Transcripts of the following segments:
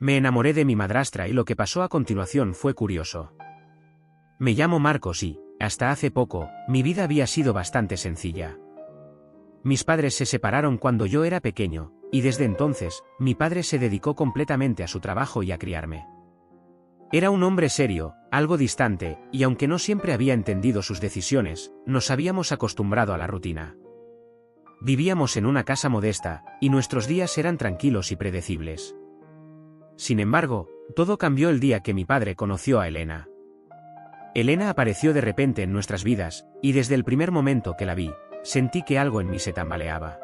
Me enamoré de mi madrastra y lo que pasó a continuación fue curioso. Me llamo Marcos y, hasta hace poco, mi vida había sido bastante sencilla. Mis padres se separaron cuando yo era pequeño, y desde entonces, mi padre se dedicó completamente a su trabajo y a criarme. Era un hombre serio, algo distante, y aunque no siempre había entendido sus decisiones, nos habíamos acostumbrado a la rutina. Vivíamos en una casa modesta, y nuestros días eran tranquilos y predecibles. Sin embargo, todo cambió el día que mi padre conoció a Elena. Elena apareció de repente en nuestras vidas, y desde el primer momento que la vi, sentí que algo en mí se tambaleaba.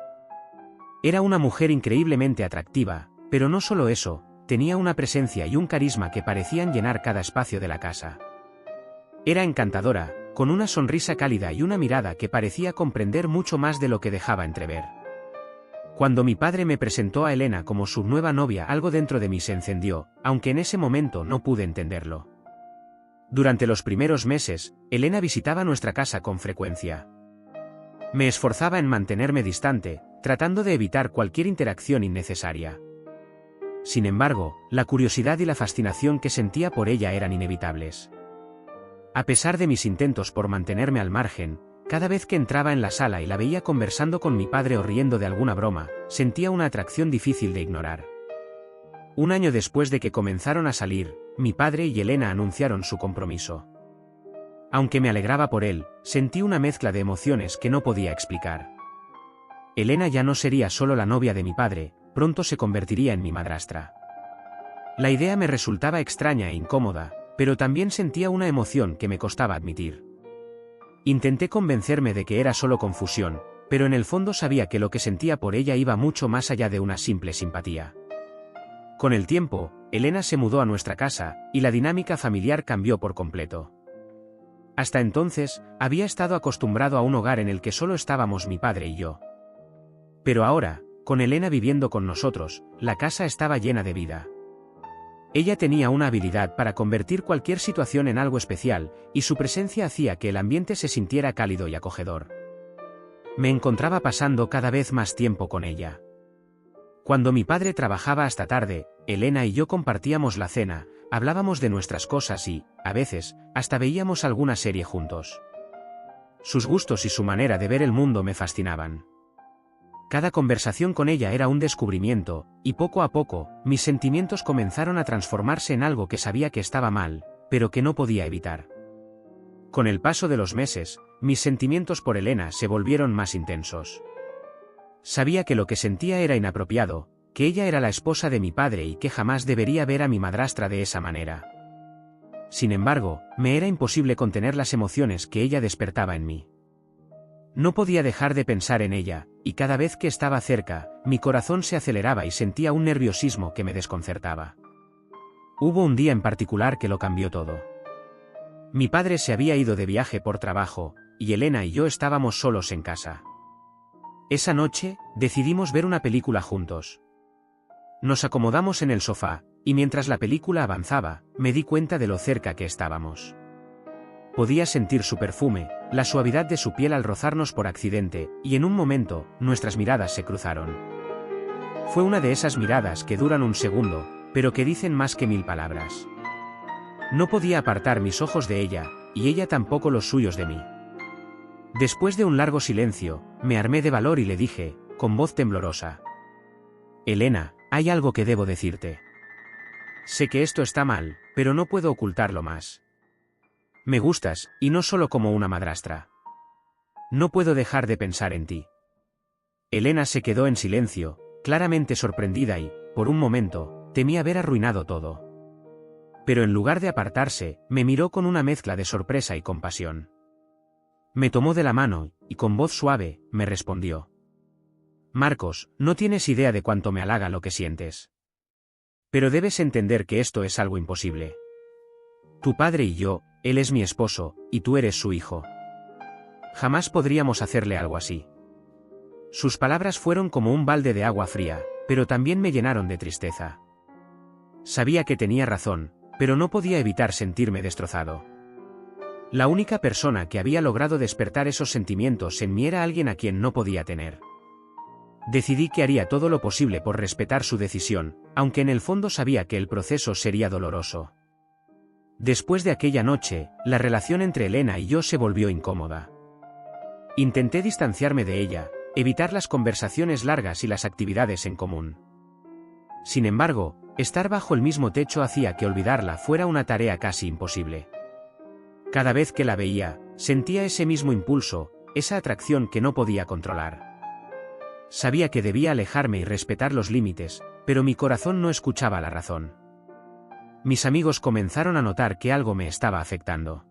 Era una mujer increíblemente atractiva, pero no solo eso, tenía una presencia y un carisma que parecían llenar cada espacio de la casa. Era encantadora, con una sonrisa cálida y una mirada que parecía comprender mucho más de lo que dejaba entrever. Cuando mi padre me presentó a Elena como su nueva novia, algo dentro de mí se encendió, aunque en ese momento no pude entenderlo. Durante los primeros meses, Elena visitaba nuestra casa con frecuencia. Me esforzaba en mantenerme distante, tratando de evitar cualquier interacción innecesaria. Sin embargo, la curiosidad y la fascinación que sentía por ella eran inevitables. A pesar de mis intentos por mantenerme al margen, cada vez que entraba en la sala y la veía conversando con mi padre o riendo de alguna broma, sentía una atracción difícil de ignorar. Un año después de que comenzaron a salir, mi padre y Elena anunciaron su compromiso. Aunque me alegraba por él, sentí una mezcla de emociones que no podía explicar. Elena ya no sería solo la novia de mi padre, pronto se convertiría en mi madrastra. La idea me resultaba extraña e incómoda, pero también sentía una emoción que me costaba admitir. Intenté convencerme de que era solo confusión, pero en el fondo sabía que lo que sentía por ella iba mucho más allá de una simple simpatía. Con el tiempo, Elena se mudó a nuestra casa, y la dinámica familiar cambió por completo. Hasta entonces, había estado acostumbrado a un hogar en el que solo estábamos mi padre y yo. Pero ahora, con Elena viviendo con nosotros, la casa estaba llena de vida. Ella tenía una habilidad para convertir cualquier situación en algo especial, y su presencia hacía que el ambiente se sintiera cálido y acogedor. Me encontraba pasando cada vez más tiempo con ella. Cuando mi padre trabajaba hasta tarde, Elena y yo compartíamos la cena, hablábamos de nuestras cosas y, a veces, hasta veíamos alguna serie juntos. Sus gustos y su manera de ver el mundo me fascinaban. Cada conversación con ella era un descubrimiento, y poco a poco, mis sentimientos comenzaron a transformarse en algo que sabía que estaba mal, pero que no podía evitar. Con el paso de los meses, mis sentimientos por Elena se volvieron más intensos. Sabía que lo que sentía era inapropiado, que ella era la esposa de mi padre y que jamás debería ver a mi madrastra de esa manera. Sin embargo, me era imposible contener las emociones que ella despertaba en mí. No podía dejar de pensar en ella, y cada vez que estaba cerca, mi corazón se aceleraba y sentía un nerviosismo que me desconcertaba. Hubo un día en particular que lo cambió todo. Mi padre se había ido de viaje por trabajo, y Elena y yo estábamos solos en casa. Esa noche, decidimos ver una película juntos. Nos acomodamos en el sofá, y mientras la película avanzaba, me di cuenta de lo cerca que estábamos. Podía sentir su perfume, la suavidad de su piel al rozarnos por accidente, y en un momento, nuestras miradas se cruzaron. Fue una de esas miradas que duran un segundo, pero que dicen más que 1000 palabras. No podía apartar mis ojos de ella, y ella tampoco los suyos de mí. Después de un largo silencio, me armé de valor y le dije, con voz temblorosa: Elena, hay algo que debo decirte. Sé que esto está mal, pero no puedo ocultarlo más. Me gustas, y no solo como una madrastra. No puedo dejar de pensar en ti. Elena se quedó en silencio, claramente sorprendida y, por un momento, temí haber arruinado todo. Pero en lugar de apartarse, me miró con una mezcla de sorpresa y compasión. Me tomó de la mano, y con voz suave, me respondió: Marcos, no tienes idea de cuánto me halaga lo que sientes. Pero debes entender que esto es algo imposible. Tu padre y yo, él es mi esposo, y tú eres su hijo. Jamás podríamos hacerle algo así. Sus palabras fueron como un balde de agua fría, pero también me llenaron de tristeza. Sabía que tenía razón, pero no podía evitar sentirme destrozado. La única persona que había logrado despertar esos sentimientos en mí era alguien a quien no podía tener. Decidí que haría todo lo posible por respetar su decisión, aunque en el fondo sabía que el proceso sería doloroso. Después de aquella noche, la relación entre Elena y yo se volvió incómoda. Intenté distanciarme de ella, evitar las conversaciones largas y las actividades en común. Sin embargo, estar bajo el mismo techo hacía que olvidarla fuera una tarea casi imposible. Cada vez que la veía, sentía ese mismo impulso, esa atracción que no podía controlar. Sabía que debía alejarme y respetar los límites, pero mi corazón no escuchaba la razón. Mis amigos comenzaron a notar que algo me estaba afectando.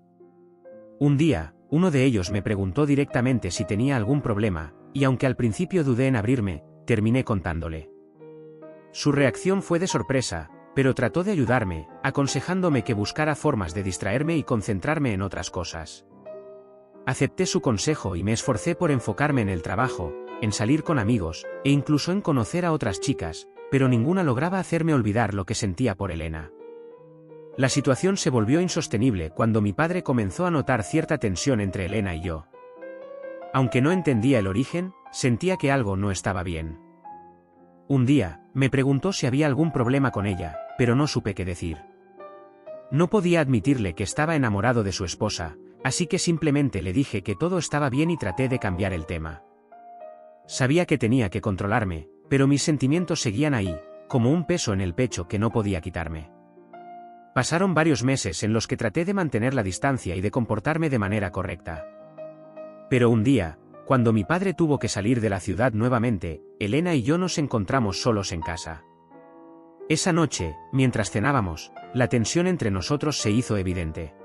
Un día, uno de ellos me preguntó directamente si tenía algún problema, y aunque al principio dudé en abrirme, terminé contándole. Su reacción fue de sorpresa, pero trató de ayudarme, aconsejándome que buscara formas de distraerme y concentrarme en otras cosas. Acepté su consejo y me esforcé por enfocarme en el trabajo, en salir con amigos, e incluso en conocer a otras chicas, pero ninguna lograba hacerme olvidar lo que sentía por Elena. La situación se volvió insostenible cuando mi padre comenzó a notar cierta tensión entre Elena y yo. Aunque no entendía el origen, sentía que algo no estaba bien. Un día, me preguntó si había algún problema con ella, pero no supe qué decir. No podía admitirle que estaba enamorado de su esposa, así que simplemente le dije que todo estaba bien y traté de cambiar el tema. Sabía que tenía que controlarme, pero mis sentimientos seguían ahí, como un peso en el pecho que no podía quitarme. Pasaron varios meses en los que traté de mantener la distancia y de comportarme de manera correcta. Pero un día, cuando mi padre tuvo que salir de la ciudad nuevamente, Elena y yo nos encontramos solos en casa. Esa noche, mientras cenábamos, la tensión entre nosotros se hizo evidente.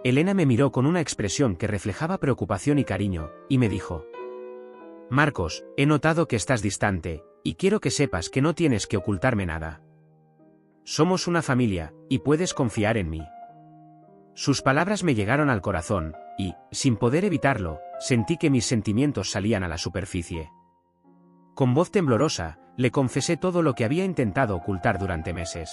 Elena me miró con una expresión que reflejaba preocupación y cariño, y me dijo: «Marcos, he notado que estás distante, y quiero que sepas que no tienes que ocultarme nada. Somos una familia, y puedes confiar en mí». Sus palabras me llegaron al corazón, y, sin poder evitarlo, sentí que mis sentimientos salían a la superficie. Con voz temblorosa, le confesé todo lo que había intentado ocultar durante meses.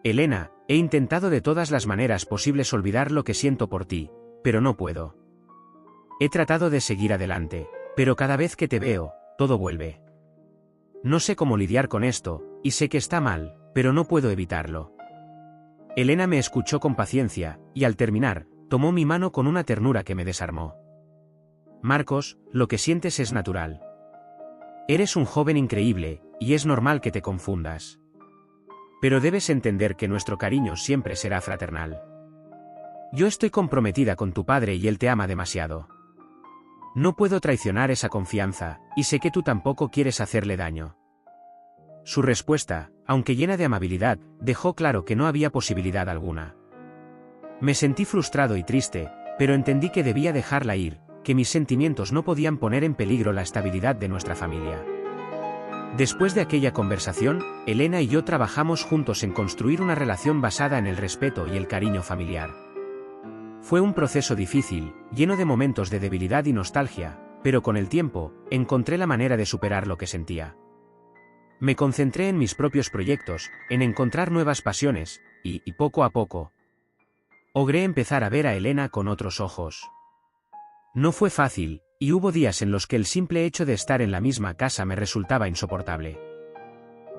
«Elena, he intentado de todas las maneras posibles olvidar lo que siento por ti, pero no puedo. He tratado de seguir adelante, pero cada vez que te veo, todo vuelve. No sé cómo lidiar con esto, y sé que está mal, pero no puedo evitarlo». Elena me escuchó con paciencia, y al terminar, tomó mi mano con una ternura que me desarmó. «Marcos, lo que sientes es natural. Eres un joven increíble, y es normal que te confundas. Pero debes entender que nuestro cariño siempre será fraternal. Yo estoy comprometida con tu padre y él te ama demasiado. No puedo traicionar esa confianza, y sé que tú tampoco quieres hacerle daño». Su respuesta, aunque llena de amabilidad, dejó claro que no había posibilidad alguna. Me sentí frustrado y triste, pero entendí que debía dejarla ir, que mis sentimientos no podían poner en peligro la estabilidad de nuestra familia. Después de aquella conversación, Elena y yo trabajamos juntos en construir una relación basada en el respeto y el cariño familiar. Fue un proceso difícil, lleno de momentos de debilidad y nostalgia, pero con el tiempo, encontré la manera de superar lo que sentía. Me concentré en mis propios proyectos, en encontrar nuevas pasiones, y poco a poco, logré empezar a ver a Elena con otros ojos. No fue fácil, y hubo días en los que el simple hecho de estar en la misma casa me resultaba insoportable.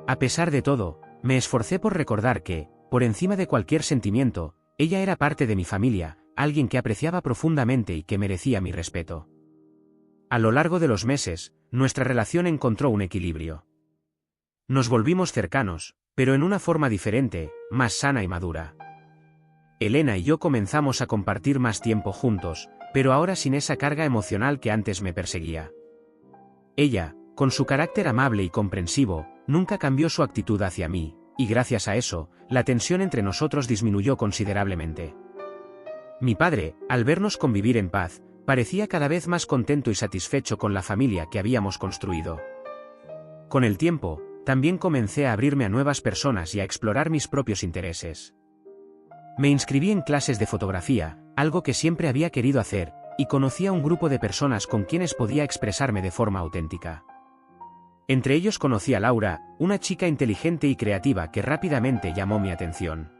A pesar de todo, me esforcé por recordar que, por encima de cualquier sentimiento, ella era parte de mi familia, alguien que apreciaba profundamente y que merecía mi respeto. A lo largo de los meses, nuestra relación encontró un equilibrio. Nos volvimos cercanos, pero en una forma diferente, más sana y madura. Elena y yo comenzamos a compartir más tiempo juntos, pero ahora sin esa carga emocional que antes me perseguía. Ella, con su carácter amable y comprensivo, nunca cambió su actitud hacia mí, y gracias a eso, la tensión entre nosotros disminuyó considerablemente. Mi padre, al vernos convivir en paz, parecía cada vez más contento y satisfecho con la familia que habíamos construido. Con el tiempo, también comencé a abrirme a nuevas personas y a explorar mis propios intereses. Me inscribí en clases de fotografía, algo que siempre había querido hacer, y conocí a un grupo de personas con quienes podía expresarme de forma auténtica. Entre ellos conocí a Laura, una chica inteligente y creativa que rápidamente llamó mi atención.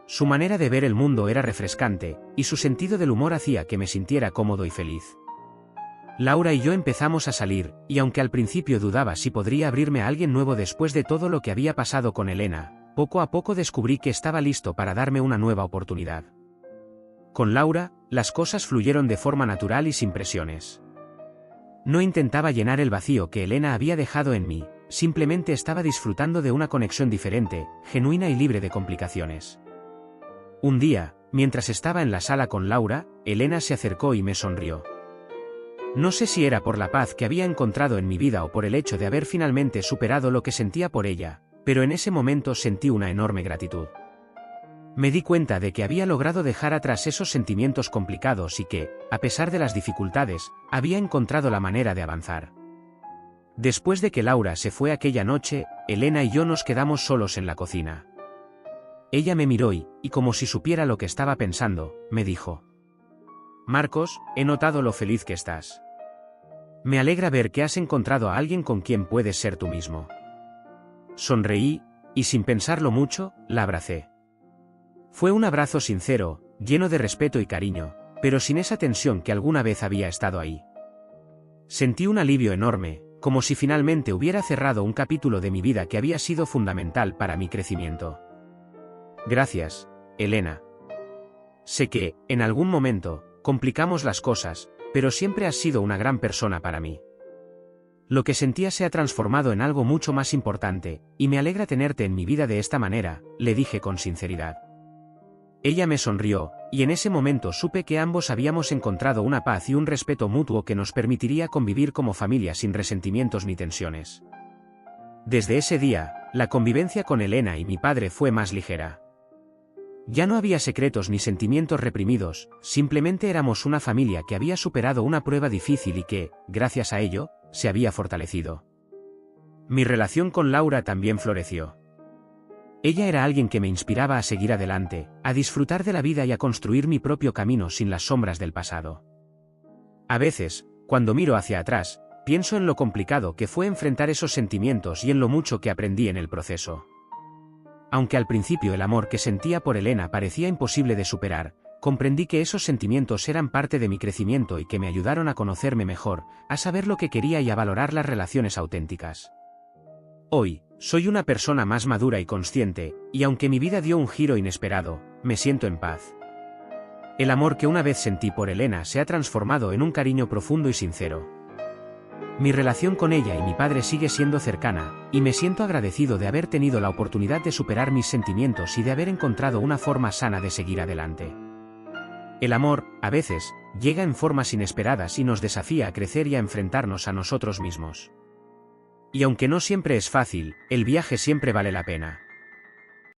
Su manera de ver el mundo era refrescante, y su sentido del humor hacía que me sintiera cómodo y feliz. Laura y yo empezamos a salir, y aunque al principio dudaba si podría abrirme a alguien nuevo después de todo lo que había pasado con Elena, poco a poco descubrí que estaba listo para darme una nueva oportunidad. Con Laura, las cosas fluyeron de forma natural y sin presiones. No intentaba llenar el vacío que Elena había dejado en mí, simplemente estaba disfrutando de una conexión diferente, genuina y libre de complicaciones. Un día, mientras estaba en la sala con Laura, Elena se acercó y me sonrió. No sé si era por la paz que había encontrado en mi vida o por el hecho de haber finalmente superado lo que sentía por ella, pero en ese momento sentí una enorme gratitud. Me di cuenta de que había logrado dejar atrás esos sentimientos complicados y que, a pesar de las dificultades, había encontrado la manera de avanzar. Después de que Laura se fue aquella noche, Elena y yo nos quedamos solos en la cocina. Ella me miró y, como si supiera lo que estaba pensando, me dijo: Marcos, he notado lo feliz que estás. Me alegra ver que has encontrado a alguien con quien puedes ser tú mismo. Sonreí, y sin pensarlo mucho, la abracé. Fue un abrazo sincero, lleno de respeto y cariño, pero sin esa tensión que alguna vez había estado ahí. Sentí un alivio enorme, como si finalmente hubiera cerrado un capítulo de mi vida que había sido fundamental para mi crecimiento. Gracias, Elena. Sé que, en algún momento, complicamos las cosas, pero siempre has sido una gran persona para mí. Lo que sentía se ha transformado en algo mucho más importante, y me alegra tenerte en mi vida de esta manera, le dije con sinceridad. Ella me sonrió, y en ese momento supe que ambos habíamos encontrado una paz y un respeto mutuo que nos permitiría convivir como familia sin resentimientos ni tensiones. Desde ese día, la convivencia con Elena y mi padre fue más ligera. Ya no había secretos ni sentimientos reprimidos, simplemente éramos una familia que había superado una prueba difícil y que, gracias a ello, se había fortalecido. Mi relación con Laura también floreció. Ella era alguien que me inspiraba a seguir adelante, a disfrutar de la vida y a construir mi propio camino sin las sombras del pasado. A veces, cuando miro hacia atrás, pienso en lo complicado que fue enfrentar esos sentimientos y en lo mucho que aprendí en el proceso. Aunque al principio el amor que sentía por Elena parecía imposible de superar, comprendí que esos sentimientos eran parte de mi crecimiento y que me ayudaron a conocerme mejor, a saber lo que quería y a valorar las relaciones auténticas. Hoy, soy una persona más madura y consciente, y aunque mi vida dio un giro inesperado, me siento en paz. El amor que una vez sentí por Elena se ha transformado en un cariño profundo y sincero. Mi relación con ella y mi padre sigue siendo cercana, y me siento agradecido de haber tenido la oportunidad de superar mis sentimientos y de haber encontrado una forma sana de seguir adelante. El amor, a veces, llega en formas inesperadas y nos desafía a crecer y a enfrentarnos a nosotros mismos. Y aunque no siempre es fácil, el viaje siempre vale la pena.